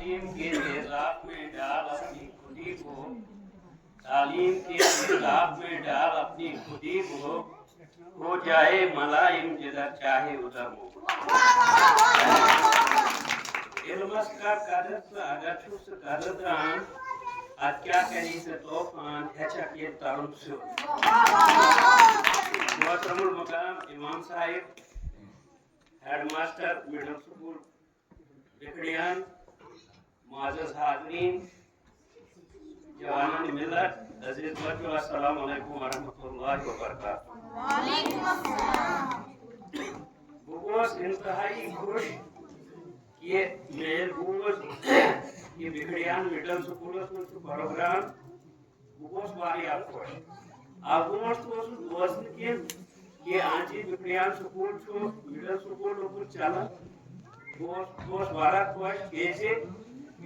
तालीम के तेजाब में डाल अपनी खुदी को, तालीम के तेजाब में डाल अपनी खुदी को, हो जाए मलाइम जिधर चाहे उधर हो। इल्मस का कदर अगर छुस कदरान आज क्या करी से तोफान अच्छा के तारुम से मोहतरमुल मकाम इमाम साहिब हेडमास्टर मिडिल स्कूल बिकड़ियान मुअज़्ज़ज़ हाज़रीन जवानान मिल्लत अज़ीज़ बच्चों अस्सलाम वालेकुम व रहमतुल्लाहि व बरकातहू। वालेकुम अस्सलाम। बुगोस इंतहाई खुश ये मेल बुगोस ये बिकड़ियान मिडिल स्कूल में प्रोग्राम बुगोस वारिया खुश अब बुगोस दोस्त के ये आंची बिकड़ियान स्कूल छो मिडिल स्कूल लोग चला दोस्त वारा खुश कैसे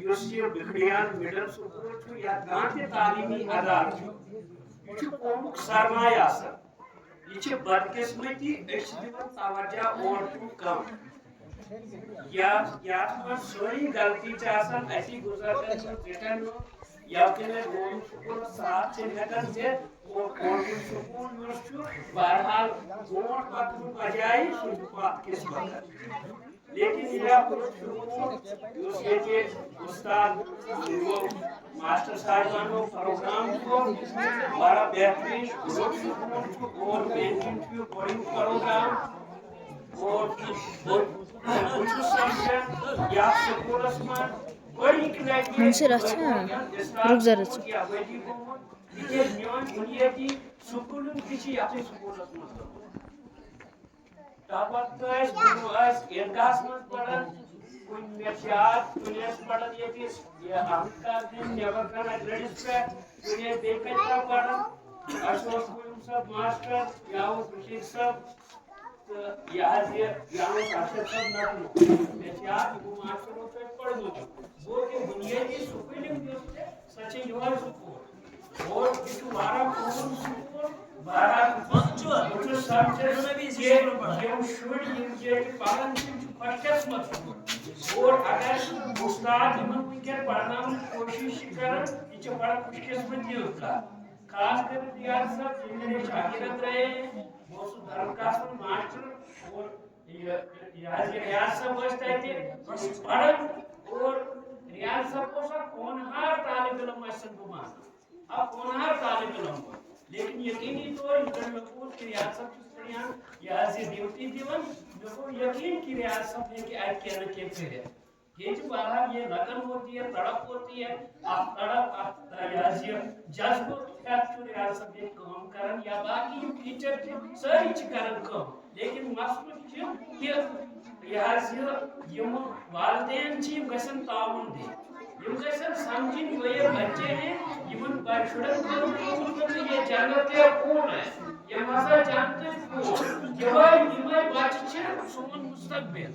यूसी बिकड़ियान मिडिल स्कूल छो या कांटे तालीमी अदार छो ये कौमुक सरमाया सर ये बदकिस्मती तवज्जो और कम या सोई गलती चाहसन ऐसी गुजरत रिटर्न या के गोल स्कूल साथ से हेकन से और गोल स्कूल यूसु बहरहाल गोट पत्रू बजाई सुपा किस वक्त लेकिन या यूस के उस्ताद वो मास्टर साहिबानो प्रोग्राम को बड़ा बेहतरीन ग्रुप और पेंटिंग बड़ी प्रोग्राम और Hansir açsana. Rüzgar açın. वो के बुनियादी सुकून सच्चे युवा सुकून और जो बारह कौन सुकून बारह जो सब्जेक्ट में भी ये शुड ये पालन जो फर्स्ट मत और अगर उस्ताद इमन के पढ़ना कोशिश कर ये बड़ा खुशकिस्मती होता खास कर यार सब जिन्होंने शागिर्द रहे वो धर्म का मास्टर और यार सब बचते थे पढ़ और रियाज सबको सब होनहार तालिब इल्म असन गुमान अब होनहार तालिब इल्म लेकिन यकीनी तौर पर मकबूल की रियाज सब स्त्रियां या से ड्यूटी जीवन जो यकीन की रियाज सब है कि आज क्या न क्या फिर ये जो बाहर ये लगन होती है तड़प होती है आप तड़प आप या जज्ब फैक्ट रियाज सब एक काम करन या बाकी टीचर के सारी करन को लेकिन मसला कि यम वालदेन गसन ताउन दे गसन समझिन ये बच्चे हैं यमन शुरन ये जन्नत के कौन है ये मसा जानते कौन ये बच्चे सोन मुस्तकबिल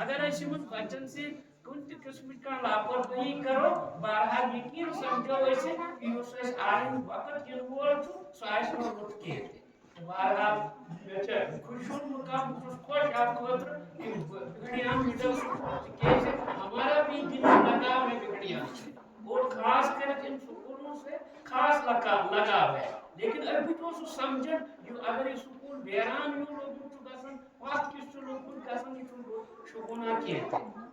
अगर ऐसे मन बच्चन से कुछ किस्म का लापरवाही करो बाहर यकीन समझो ऐसे यूसेस आइन वक्त के वोल साइज में उठ के बाहर बेचे खुशुन मुकाम खुश आप खोत्र बिगड़ियां मिडिल कैसे हमारा भी दिल लगाव है बिगड़ियां और खास कर इन स्कूलों से खास लगाव है लेकिन अभी तो समझ जो अगर ये स्कूल बेरान यू लोगों को गसन पास किस लोगों का गसन की शुगुना किए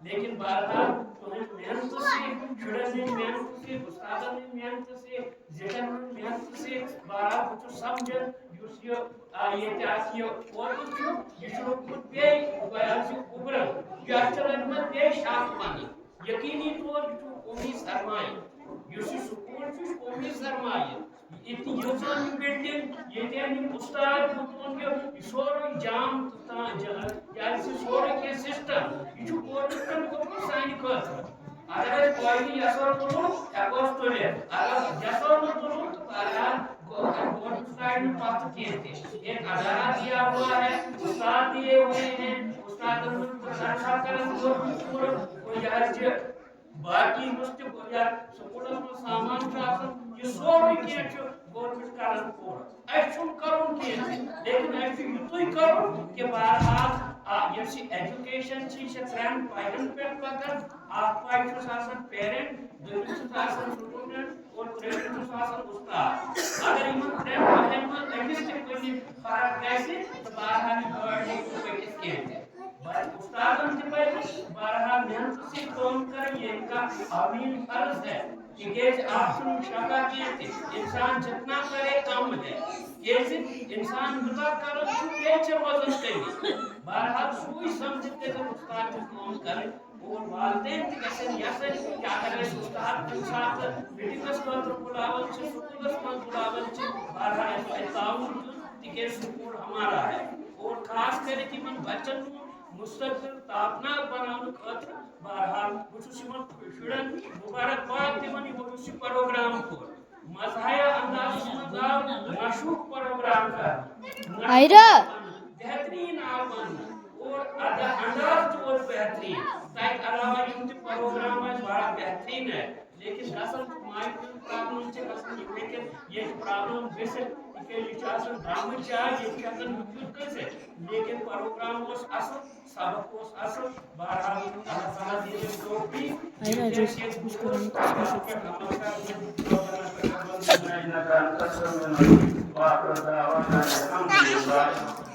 लेकिन बारहाल तो मेहनत से शुरू में मेहनत से उस्ताद ने मेहनत से जेठन ने मेहनत से बारह कुछ समझ यूसियो ये त्यासियो और कुछ ये शुरू खुद पे बयासी ऊपर या चलन में पे शाख मानी यकीनी तौर पर कौमी सरमाए यूसी स्कूल की कौमी सरमाए इतनी योजना बिल्डिंग ये यानी उस्ताद उनके सोरो जाम या इस सोरो के सिस्टम ये कोर्टन को साइन कर अगर कोई असर तो अगोस्टोले अगर जसर तो अगर कोर्ट साइड में पास किए थे एक अदारा दिया हुआ है उस्ताद दिए हुए हैं उस्ताद प्रशंसा करें कोई यार बाकी मुझे या स्कूल में सामान का ये सोरो के गवर्नमेंट कारण पूरा ऐसा करो कि लेकिन ऐसे युतुई करो कि बाहर यसी एजुकेशन ची से ट्रेंड पाइन पे पकड़ आप पेरेंट स्टूडेंट और उस्ताद अगर इमन त्रेन पहन में अकिस ते फर्क गैसे तो बारह गवर्ड अकिस के उस्तादन ते बारह मेहनत से काम कर ये इनका अमीन फर्ज है कि गेज आप शका किए इंसान जितना करे कम है गेज इंसान दुआ करो तो पेच वजन करी बारह सुई समझते तो उस्ताद को काम करे और वालदेन के कैसे यसे क्या करे उस्ताद के साथ मीटिंग्स को तो बुलावल से स्कूल्स में बुलावल से बारह ऐसे ताउन के स्कूल हमारा है और खास करके कि मन बच्चन मुस्तकिल तापना बनाने खातिर बहरहाल बुझुसिमन शुरन मुबारकबाद तिमन बुझुसि प्रोग्राम को मज़ाया अंदाज में मशहूर प्रोग्राम का आयरा बेहतरीन आवन और अंदाज जो बेहतरीन ताकि अलावा इन प्रोग्राम में बड़ा बेहतरीन है लेकिन असल माइक प्रॉब्लम से असल लेकिन ये प्रॉब्लम बेसिक के लिचासन ब्राह्मण चार्ज ये चंदन मुक्त कैसे लेकिन प्रोग्राम को असल सबक को असल बहरहाल अल्लाह ताला दिए लोग भी आयरा जो उसको नमस्कार